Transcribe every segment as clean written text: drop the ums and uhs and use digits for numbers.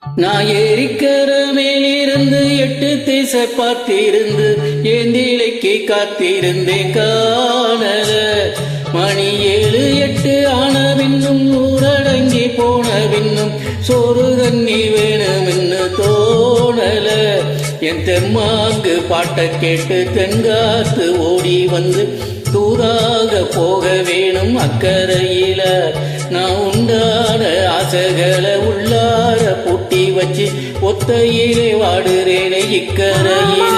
நான் ஏரிக்கர மேலிருந்து 8 திசை பார்த்திருந்து ஏந்திலைக்கு காத்திருந்தேன் காணல. மணி 7 8 ஆன பின்னும் ஊரடங்கி போன பின்னும் சோறு தண்ணி வேணும்னு தோணல. என் தெம்மாங்கு பாட்டை கேட்டு தென்காத்து ஓடி வந்து தூராக போக வேணும் அக்கறையில. நான் உண்டான ஆசைகளை உள்ளார பூட்டி வச்சு ஒத்தையிலே வாடுறேனே இக்கரையில.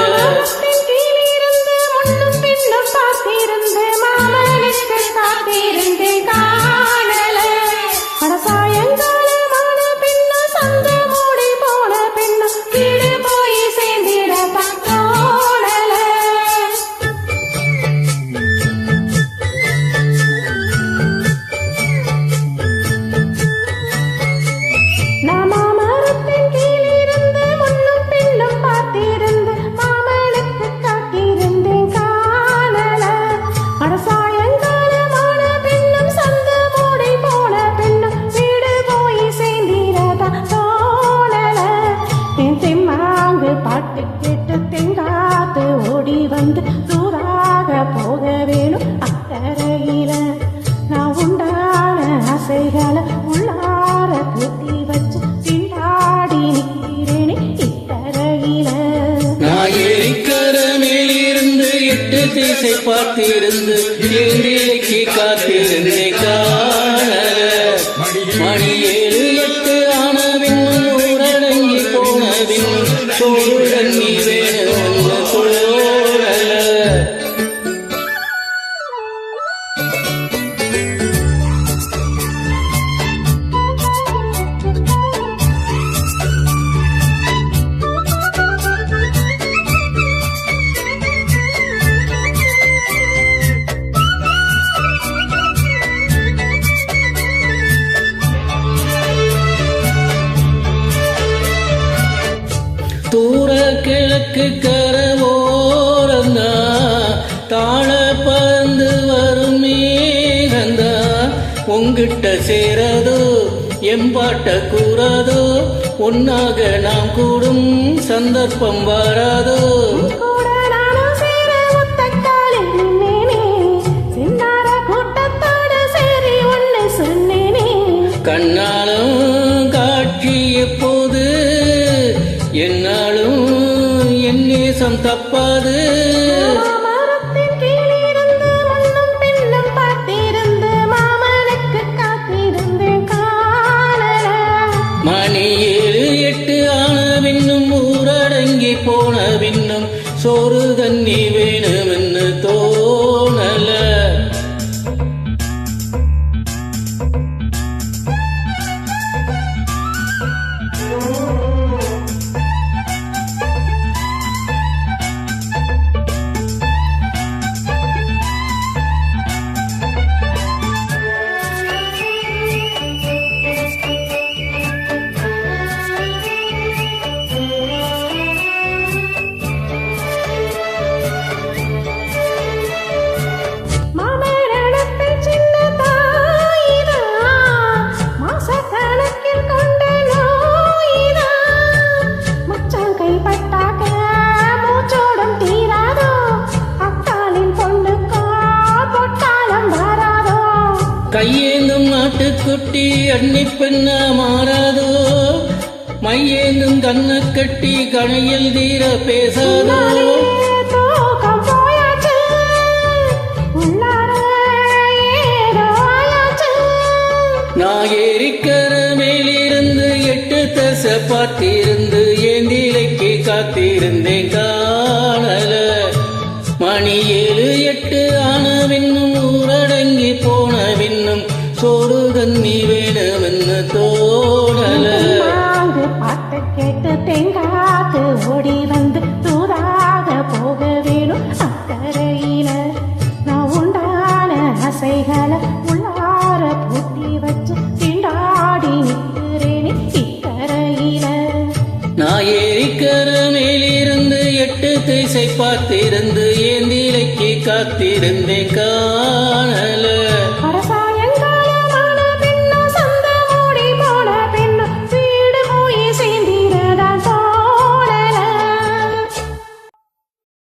பாட்டு கேட்டு தெங்காத்து ஓடி வந்து தூராக போக வேணும் அக்கறையில. நான் உண்டான ஆசைகளை உள்ளார பூட்டி வச்சு திண்டாடி நிற்கிறேனே இக்கரையில. நான் ஏரிக்கர மேலிருந்து 8 திசை பார்த்திருந்து ஏந்திலைக்கு காத்திருந்தேன் காணல. மணி 7 8 ஆன பின்னும் ஊரடங்கி போன பின்னும் சோறு தண்ணி வேணும்னு தோணல. தூர கிழக்கு கரவோரந்தா தாழ பறந்து வரும் மேகந்தா உங்கிட்ட சேரதோ எம்பாட்ட கூறாதோ ஒன்னாக நாம் கூடும் சந்தர்ப்பம் வராதோ. கண்ணாலும் காட்சி எப்போது என்னாலும் என் நேசம் தப்பாது. மணி 7 8 ஆன பின்னும் ஊரடங்கி போன பின்னும் சோறு தண்ணி வேணும்னு தோணல. கையேந்தும் நாட்டுக்குட்டி அன்னி பெண்ணா மாறாதோ மையேந்தும் கண்ண கட்டி கணையில் தீர பேசாதோ. நான் ஏரிக்கர மேலிருந்து 8 திசை பார்த்திருந்து ஏந்திலைக்கு காத்திருந்தேன் காணல. மணி 7 8 ஆன பின்னும் ஊரடங்கி போன பின்னும் சோறு தண்ணி வேணும்னு தோணல. பாட்டு கேட்டு தெங்காத்து ஓடி வந்து தூராக போக வேணும் அக்கறையில. நான் உண்டான ஆசைகளை உள்ளார பூட்டி வச்சு திண்டாடி நிற்கிறேனே இக்கரையில. நான் ஏரிக்கர மேலிருந்து 8 திசை பார்த்திருந்து ஏந்திலைக்கு காத்திருந்தேன் காணல.